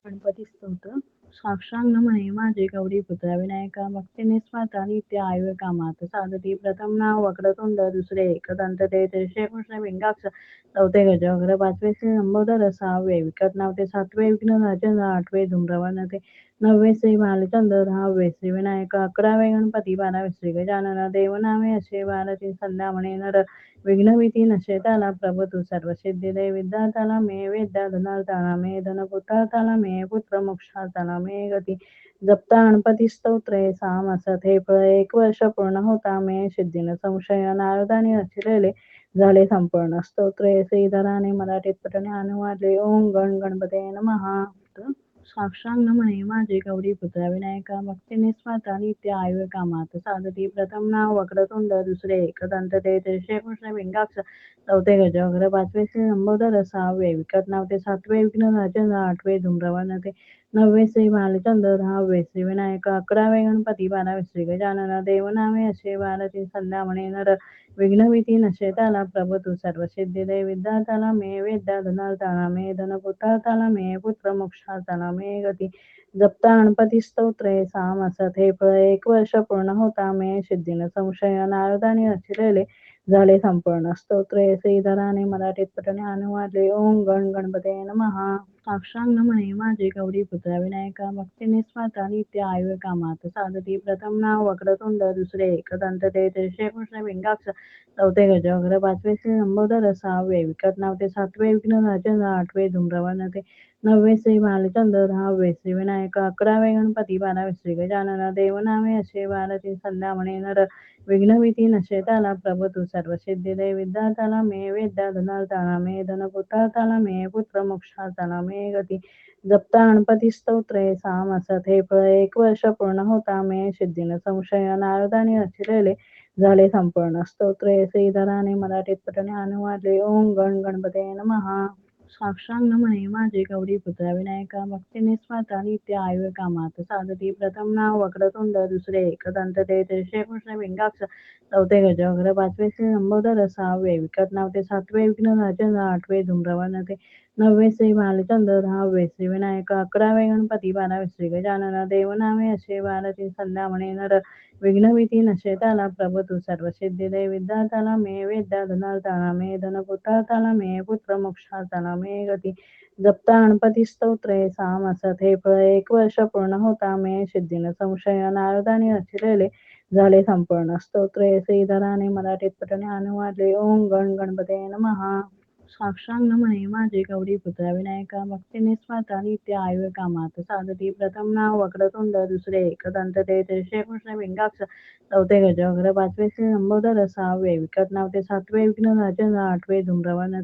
गणपती स्तोत्र. साक्षांग म्हणे माझे गौरीपुत्र विनायका भक्ती निस्वार्था नित्य आयु कामात साधती. प्रथम नाव वक्रतुंड, दुसरे एकदंत ते, तिसरे कृष्ण विंगाक्ष, चौथे गजवक्र, पाचवे श्री लंबोदर, सहावे विकट नाव, सातवे विघ्नराजन, आठवे धूम्रवर्ण, नववे श्री भालचंद्र, दहावे श्री विनायक, अकरावे गणपती, बारावे श्री गजानन. देवनामे असे 12 संध्या म्हणे नर, विघ्नभीती नशेताला प्रभू तू सर्व सिद्धी दे. विद्यार्थ्याला मे विद्या, धनार्थाला मे धन, पुत्रार्थाला मे पुत्र, मोक्षार्थाला मे गती. जपता गणपती स्तोत्रे साम असत हे फळ, 1 वर्ष पूर्ण होता मे सिद्धीन संशय. नारदाने रचिलेले झाले संपूर्ण स्तोत्रे. श्रीधराने मराठीत पठणे अनुवादले. ओम गण गणपते नमः. साक्षांग म्हणे माझे गौरीपुत्र विनायका भक्ती निस्वार्था नित्य आयु कामात साधती. प्रथम नाव वक्रतुंड, दुसरे एकदंत ते, तिसरे कृष्ण विंगाक्ष, चौथे गजवक्र, पाचवे श्री लंबोदर, सहावे विकट नाव, सातवे विघ्नराजन, आठवे धूम्रवर्ण, नववे श्री भालचंद्र, दहावे श्री विनायक, अकरावे गणपती, बारावे श्री गजानन. देवनामे असे 12 संध्या म्हणे नर, विघ्नभीती नशेताला प्रभू तू सर्व सिद्धी दे. विद्यार्थ्याला मे विद्या, धनार्थाला मे धन, पुत्रार्थाला मे पुत्र, मोक्षार्थाला मे गती. जपता गणपती स्तोत्रे साम असत हे फळ, 1 वर्ष पूर्ण होता मे सिद्धीन संशय. नारदाने रचिलेले झाले संपूर्ण स्तोत्रे. श्रीधराने मराठीत पठणे अनुवादले. ओम गण गणपते नमः. साक्षांग म्हणे माझे गौरीपुत्र विनायका भक्ती निस्वार्था नित्य आयु कामात साधती. प्रथम नाव वक्रतुंड, दुसरे एकदंत ते, तिसरे कृष्ण विंगाक्ष, चौथे गजवक्र, पाचवे श्री लंबोदर, सहावे विकट नाव, सातवे विघ्नराजन, आठवे धूम्रवर्ण, नववे श्री भालचंद्र, दहावे श्री विनायक, अकरावे गणपती, बारावे श्री गजानन. देवनामे असे 12 संध्या म्हणे नर, विघ्नभीती नशेताला प्रभू तू सर्व सिद्धी दे. विद्यार्थ्याला मे विद्या, धनार्थाला मे धन, पुत्रार्थाला मे पुत्र, मोक्षार्थाला मे गती. जपता गणपती स्तोत्रे साम असत हे फळ, 1 वर्ष पूर्ण होता मे सिद्धीन संशय. नारदाने रचिलेले झाले संपूर्ण स्तोत्रे. श्रीधराने मराठीत पठणे अनुवादले. ओम गण गणपते नमः. साक्षांग म्हणे माझे गौरीपुत्र विनायका भक्ती निस्वार्था नित्य आयु कामात साधती. प्रथम नाव वक्रतुंड, दुसरे एकदंत ते, तिसरे कृष्ण विंगाक्ष, चौथे गजवक्र, पाचवे श्री लंबोदर, सहावे विकट नाव, सातवे विघ्नराजन, आठवे धूम्रवर्ण, नववे श्री भालचंद्र, दहावे श्री विनायक, अकरावे गणपती, बारावे श्री गजानन. देवनामे असे 12 संध्या म्हणे नर, विघ्नभीती नशेताला प्रभू तू सर्व सिद्धी दे. विद्यार्थ्याला मे विद्या, धनार्थाला मे धन, पुत्रार्थाला मे पुत्र, मोक्षार्थाला मे गती. जपता गणपती स्तोत्रे साम असत हे फळ, 1 वर्ष पूर्ण होता मे सिद्धीन संशय. नारदाने रचिलेले झाले संपूर्ण स्तोत्रे. श्रीधराने मराठीत पठणे अनुवादले. ओम गण गणपते नमः. साक्षांग म्हणे माझे गौरीपुत्र विनायका भक्ती निस्वार्था नित्य आयु कामात साधती. प्रथम नाव वक्रतुंड, दुसरे एकदंत ते, तिसरे कृष्ण विंगाक्ष, चौथे गजवक्र, पाचवे श्री लंबोदर, सहावे विकट नाव, सातवे विघ्नराजन, आठवे धूम्रवर्ण,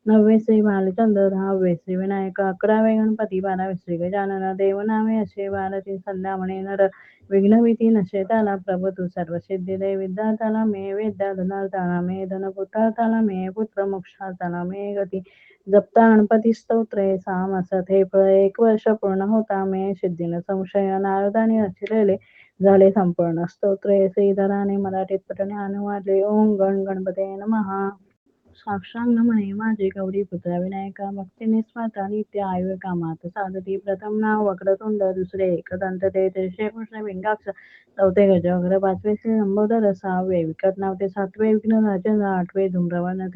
नववे श्री भालचंद्र, दहावे श्री विनायक, अकरावे गणपती, बारावे श्री गजानन. देवनामे असे 12 संध्या म्हणे नर, विघ्नभीती नशेताला प्रभू तू सर्व सिद्धी दे. विद्यार्थ्याला मे विद्या, धनार्थाला मे धन, पुत्रार्थाला मे पुत्र, मोक्षार्थाला मे गती. जपता गणपती स्तोत्रे साम असत हे फळ, 1 वर्ष पूर्ण होता मे सिद्धीन संशय. नारदाने रचिलेले झाले संपूर्ण स्तोत्रे. श्रीधराने मराठीत पठणे अनुवादले. ओम गण गणपते नमः. साक्षांग म्हणे माझे गौरीपुत्र विनायका भक्ती निस्वार्था नित्य आयु कामात साधती. प्रथम नाव वक्रतुंड, दुसरे एकदंत ते, तिसरे कृष्ण विंगाक्ष, चौथे गजवक्र, पाचवे श्री लंबोदर, सहावे विकट नाव, सातवे विघ्नराजन, आठवे धूम्रवर्ण,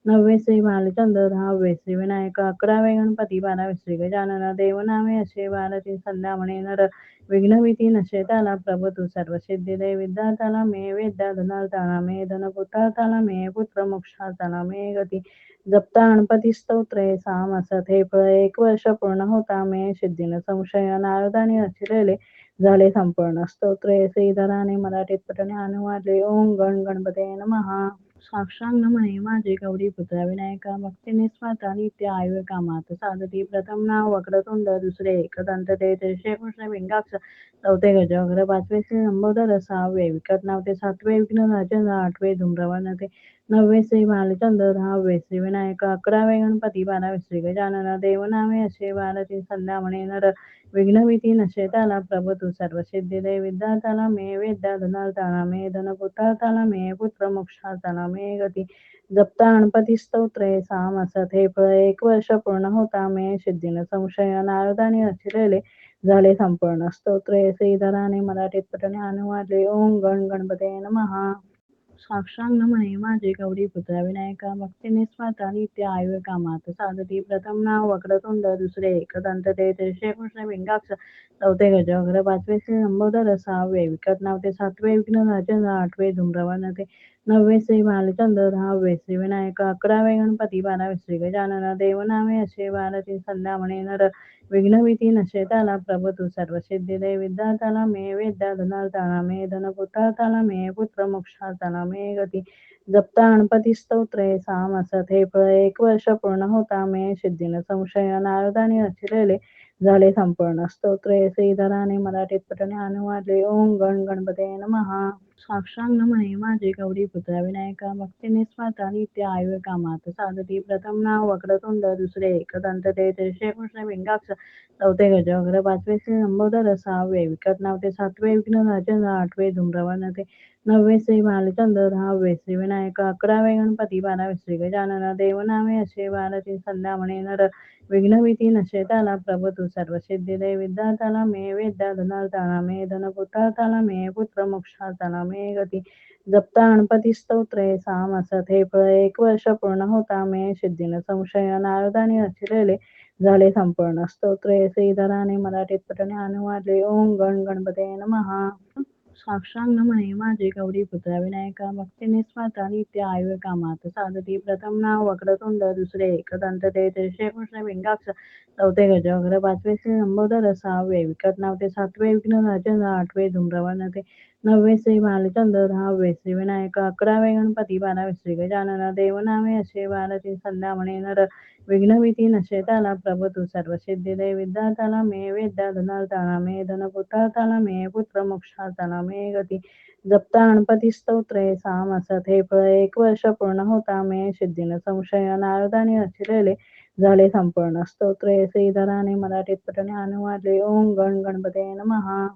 नववे श्री भालचंद्र, दहावे श्री विनायक, अकरावे गणपती, बारावे श्री गजानन. देवनामे असे 12 संध्या म्हणे नर, विघ्नभीती नशेताला प्रभू तू सर्व सिद्धी दे. विद्यार्थ्याला मे विद्या, धनार्थाला मे धन, पुत्रार्थाला मे पुत्र, मोक्षार्थाला मे गती. जपता गणपती स्तोत्रे साम असत हे फळ, 1 वर्ष पूर्ण होता मे सिद्धीन संशय. नारदाने रचिलेले झाले संपूर्ण स्तोत्रे. श्रीधराने मराठीत पठणे अनुवादले. ओम गण गणपते नमः. साक्षांग म्हणे माझे गौरीपुत्र विनायका भक्ती निस्वार्था नित्य आयु कामात साधती. प्रथम नाव वक्रतुंड, दुसरे एकदंत ते, तिसरे कृष्ण विंगाक्ष, चौथे गजवक्र, पाचवे श्री लंबोदर, सहावे विकट नाव, सातवे विघ्नराजन, आठवे धूम्रवर्ण, नववे श्री भालचंद्र, दहावे श्री विनायक, अकरावे गणपती, बारावे श्री गजानन. देवनामे असे 12 संध्या म्हणे नर, विघ्नभीती नशेताला प्रभू तू सर्व सिद्धी दे. विद्यार्थ्याला मे विद्या, धनार्थाला मे धन, पुत्रार्थाला मे पुत्र, मोक्षार्थाला मे गती. जप्ता गणपती स्तोत्रे सामासात हे फळ 1 वर्ष पूर्ण होता मे सिद्धीन संशय नारदाने रचिलेले झाले संपूर्ण स्तोत्रे श्रीधराने मराठीत पठणे अनुवादले. ओम गण गणपते नमः. साक्षांग म्हणे माझे गौरीपुत्र विनायका भक्ती निस्वार्थ नित्य आयु कामात साधती. प्रथम नाव वक्रतुंड, दुसरे एकदंत ते, तिसरे कृष्ण विंगाक्ष, चौथे गजवक्र, पाचवे श्री लंबोदर, सहावे विकट नाव ते, सातवे विघ्नराज, आठवे धूम्रवर्ण ते, नववे श्री भालचंद्र, दहावे श्री विनायक, 11वे गणपती, 12वे श्री गजानन. देवनामे असे 12ची संध्या म्हणे नर. विघ्नभीती नशे त्याला प्रभू तू सर्व सिद्धी दे. विद्यार्थ्याला मे विद्या, धनार्थाला मे धन, पुत्रार्थाला मे पुत्र, मोक्षार्थाला मे गती. जप्ता गणपती स्तोत्रे सामासत हे फळ 1 वर्ष पूर्ण होता मे सिद्धीन संशय नारदाने रचिलेले झाले संपूर्ण स्तोत्रे श्रीधराने मराठीत पठणे अनुवादले. ओम गण गणपते नमः. साक्षांग म्हणे माझे गौरीपुत्र विनायका भक्ती निस्वार्थ नित्य आयु कामात साधती. प्रथम नाव वक्रतुंड, दुसरे एकदंत ते, तिसरे कृष्ण विंगाक्ष, चौथे गजवक्र, पाचवे श्री लंबोदर, सहावे विकट नाव ते, सातवे विघ्नराज, आठवे धूम्रवर्ण ते, नववे श्री भालचंद्र, दहावे श्री विनायक, 11वे गणपती, 12वे श्री गजानन. देवनामे असे 12ची संध्या म्हणे नर. विघ्नभीती नशे त्याला प्रभू तू सर्व सिद्धी दे. विद्यार्थ्याला मे विद्या, धनार्थाला मे धन, पुत्रार्थाला मे पुत्र, मोक्षार्थाला मे गती. जप्ता गणपती स्तोत्रे सामासत हे फळ 1 वर्ष पूर्ण होता मे सिद्धीन संशय नारदाने रचिलेले झाले संपूर्ण स्तोत्रे श्रीधराने मराठीत पठणे अनुवादले. ओम गण गणपते नमः. साक्षांग म्हणे माझे गौरीपुत्र विनायका भक्ती निस्वार्थ नित्य आयु कामात साधती. प्रथम नाव वक्रतुंड, दुसरे एकदंत ते, तिसरे कृष्ण विंगाक्ष, चौथे गजवक्र, पाचवे श्री लंबोदर, सहावे विकट नाव ते, सातवे विघ्नराज, आठवे धूम्रवर्ण ते, नववे श्री भालचंद्र, दहावे श्री विनायक, 11वे गणपती, 12वे श्री गजानन. देवनामे असे 12ची संध्या म्हणे नर. विघ्नभीती नशे त्याला प्रभू तू सर्व सिद्धी दे. विद्यार्थ्याला मे विद्या, धनार्थाला मे धन, पुत्रार्थाला मे पुत्र, मोक्षार्थाला मे गती. जप्ता गणपती स्तोत्रे सामासत हे फळ 1 वर्ष पूर्ण होता मे सिद्धीन संशय नारदाने रचिलेले झाले संपूर्ण स्तोत्रे श्रीधराने मराठीत पठणे अनुवादले. ओम गण गणपते नमः.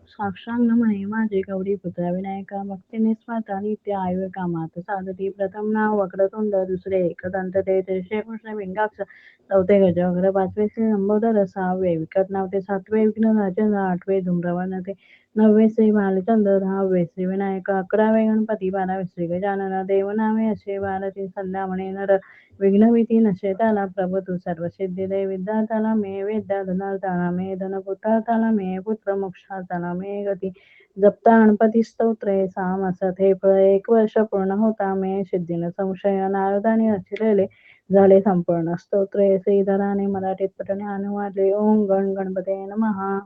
साक्षांग म्हणे माझे गौरीपुत्र विनायका भक्ती निस्वार्थ नित्य आयु कामात साधती. प्रथम नाव वक्रतुंड, दुसरे एकदंत ते, तिसरे कृष्ण विंगाक्ष, चौथे गजवक्र, पाचवे श्री लंबोदर, सहावे विकट नाव ते, सातवे विघ्नराज, आठवे धूम्रवर्ण ते, नववे श्री भालचंद्र, दहावे श्री विनायक, 11वे गणपती, 12वे श्री गजानन. देवनामे असे 12ची संध्या म्हणे नर. विघ्नभीती नशे त्याला प्रभू तू सर्व सिद्धी दे. विद्यार्थ्याला मे विद्या, धनार्थाला मे धन, पुत्रार्थाला मे पुत्र, मोक्षार्थाला मे गती. जप्ता गणपती स्तोत्रे सामासत हे फळ 1 वर्ष पूर्ण होता मे सिद्धीन संशय नारदाने रचिलेले झाले संपूर्ण स्तोत्रे श्रीधराने मराठीत पठणे अनुवादले. ओम गण गणपते नमः.